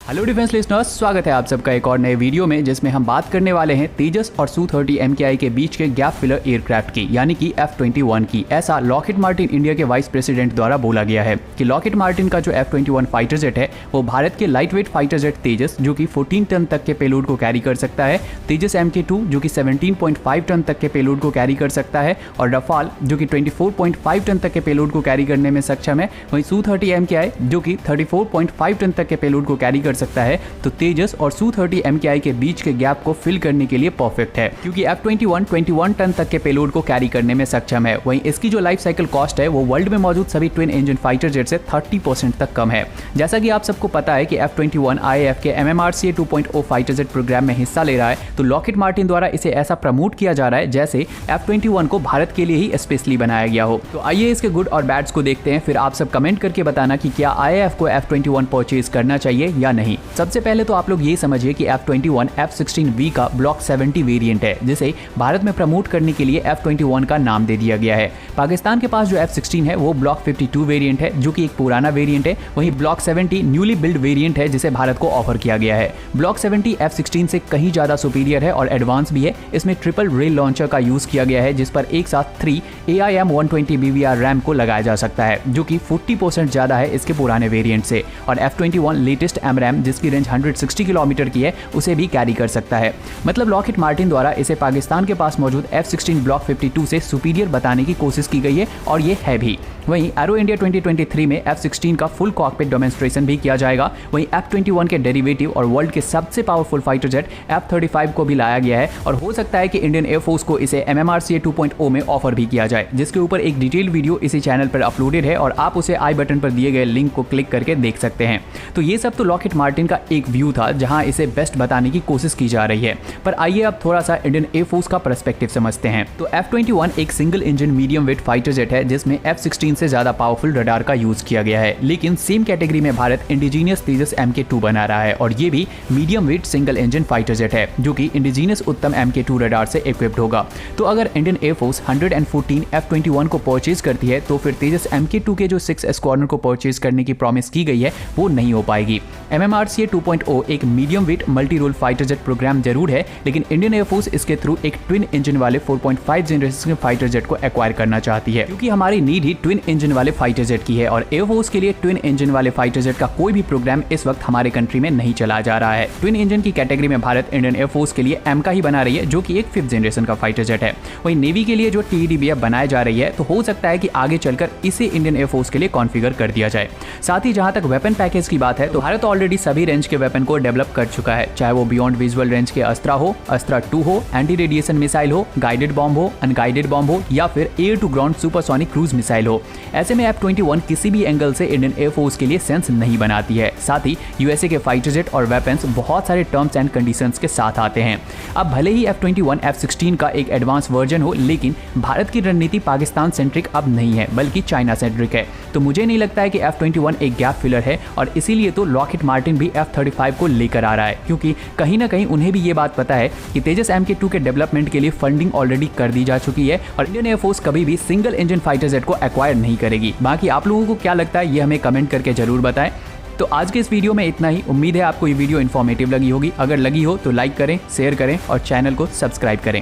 Hello defence listeners, स्वागत है आप सबका एक और नए वीडियो में जिसमें हम बात करने वाले हैं तेजस और Su-30 MKI के बीच के गैप फिलर एयरक्राफ्ट की, यानी कि F-21 की। ऐसा लॉकहीड मार्टिन इंडिया के वाइस प्रेसिडेंट द्वारा बोला गया है कि लॉकहीड मार्टिन का जो F-21 फाइटर जेट है वो भारत के लाइट वेट फाइटर जेट तेजस जो कि 14 टन तक के पेलोड को कैरी कर सकता है, तेजस MK2 जो कि 17.5 टन तक के पेलोड को कैरी कर सकता है और रफाल जो कि 24.5 टन तक के पेलोड को कैरी करने में सक्षम है। वहीं Su-30 MKI जो कि 34.5 टन तक के पेलोड को कैरी कर सकता है। तो तेजस और Su-30 MKI के बीच के गैप को फिल करने के लिए परफेक्ट है, क्योंकि F-21 21 टन तक के पेलोड को कैरी करने में सक्षम है। वहीं इसकी जो लाइफ साइकिल कॉस्ट है वो वर्ल्ड में मौजूद सभी ट्विन इंजन फाइटर जेट से 30% तक कम है। जैसा कि आप सबको पता है कि F-21 IAF के MMRCA 2.0 फाइटर जेट प्रोग्राम में हिस्सा ले रहा है, तो लॉकहीड मार्टिन द्वारा इसे ऐसा प्रमोट किया जा रहा है जैसे F-21 को भारत के लिए ही स्पेशली बनाया गया हो। तो आइए इसके गुड और बैड्स को देखते हैं, फिर आप सब कमेंट करके बताना कि क्या IAF को F-21 परचेज करना चाहिए या नहीं। सबसे पहले तो आप लोग ये समझिए कि F-21 F-16V का ब्लॉक 70 वेरिएंट है, जिसे भारत में प्रमोट करने के लिए F-21 का नाम दे दिया गया है। पाकिस्तान के पास जो F-16 है वो ब्लॉक 52 वेरिएंट है, जो कि एक पुराना वेरिएंट है। वहीं ब्लॉक 70 न्यूली बिल्ड वेरिएंट है जिसे भारत को ऑफर किया गया है। ब्लॉक 70 F-16 से कहीं ज्यादा सुपीरियर है और एडवांस भी है। इसमें ट्रिपल रेल लॉन्चर का यूज किया गया है, जिस पर एक साथ 3 AIM-120 BVR रैम को लगाया जा सकता है, जो कि 40% ज्यादा है इसके पुराने वेरिएंट से। और F-21 लेटेस्ट MRAM जिसकी रेंज 160 किलोमीटर की है उसे भी कैरी कर सकता है। मतलब लॉकहीड मार्टिन द्वारा इसे पाकिस्तान के पास मौजूद F-16 ब्लॉक 52 से सुपीरियर बताने की कोशिश की गई है और ये है भी। वहीं एरो इंडिया 2023 में F-16 का फुल कॉकपिट डेमोन्स्ट्रेशन भी किया जाएगा। वहीं F-21 के डेरिवेटिव और वर्ल्ड के सबसे पावरफुल फाइटर जेट F-35 को भी लाया गया है और हो सकता है कि इंडियन एयरफोर्स को इसे MMRCA 2.0 में ऑफर भी किया जाए, जिसके ऊपर एक डिटेल वीडियो इसी चैनल पर अपलोडेड है और आप उसे आई बटन पर दिए गए लिंक को क्लिक करके देख सकते हैं। तो ये सब तो लॉकहीड मार्टिन का एक व्यू था जहां इसे बेस्ट बताने की कोशिश की जा रही है। पर आइए अब थोड़ा सा इंडियन एयरफोर्स का पर्सपेक्टिव समझते हैं। तो F-21 एक single engine medium wait fighter jet है जिसमें F-16 से ज्यादा पावरफुल रडार का यूज किया गया है, लेकिन सेम कैटेगरी में भारत इंडिजीनियस तेजस MK2 बना रहा है और ये भी medium wait single engine fighter jet है जो कि इंडिजीनियस उत्तम MK2 रडार से इक्विप्ड होगा। तो अगर इंडियन एयरफोर्स 114 F-21 को परचेज करती है तो फिर तेजस MK2 के जो 6 स्क्वाड्रन को परचेज करने की प्रॉमिस की गई है वो नहीं हो पाएगी। MMRCA 2.0 एक medium weight multi role fighter jet program जरूर है, लेकिन इंडियन एयरफोर्स इसके थ्रू एक ट्विन इंजन वाले 4.5 जनरेशन के फाइटर जेट को एक्वायर करना चाहती है, क्योंकि हमारी नीड ही ट्विन इंजन वाले फाइटर जेट की है और एयरफोर्स के लिए ट्विन इंजन वाले फाइटर जेट का कोई भी प्रोग्राम इस वक्त हमारे कंट्री में नहीं चला जा रहा है। ट्विन इंजन की कैटेगरी में भारत इंडियन एयरफोर्स के लिए M का ही बना रही है, जो कि एक 5th जनरेशन का फाइटर जेट है। वहीं नेवी के लिए जो TEDBF बनाई जा रही है, तो हो सकता है कि आगे चलकर इसे इंडियन एयरफोर्स के लिए कॉन्फ़िगर कर दिया जाए। साथ ही जहां तक वेपन पैकेज की बात है तो भारत ऑलरेडी सभी रेंज के वेपन को डेवलप कर चुका है, चाहे वो बियॉन्ड विजुअल रेंज के अस्त्रा हो, अस्त्रा 2 हो, एंटी रेडिएशन मिसाइल हो, गाइडेड बॉम्ब हो, अनगाइडेड बॉम्ब हो या फिर air to ground supersonic cruise missile हो। ऐसे में F-21 किसी भी एंगल से इंडियन एयरफोर्स के लिए सेंस नहीं बनाती है। साथ ही USA के फाइटर जेट और वेपन्स बहुत सारे टर्म्स एंड कंडीशंस के साथ आते हैं। अब भले ही F-21 F-16 का एक एडवांस वर्जन हो, लेकिन भारत की रणनीति पाकिस्तान सेंट्रिक अब नहीं है बल्कि चाइना सेंट्रिक है। तो मुझे नहीं लगता है कि F-21 एक गैप फिलर है और इसीलिए तो लॉकहीड मार्टिन भी F-35 को लेकर आ रहा है, क्योंकि कहीं ना कहीं उन्हें भी ये बात पता है कि तेजस MK2 के डेवलपमेंट के लिए फंडिंग ऑलरेडी कर दी जा चुकी है और इंडियन एयरफोर्स कभी भी सिंगल इंजन फाइटर जेट को एक्वायर नहीं करेगी। बाकी आप लोगों को क्या लगता है ये हमें कमेंट करके जरूर बताएं। तो आज के इस वीडियो में इतना ही। उम्मीद है आपको ये वीडियो इन्फॉर्मेटिव लगी होगी। अगर लगी हो तो लाइक करें, शेयर करें और चैनल को सब्सक्राइब करें।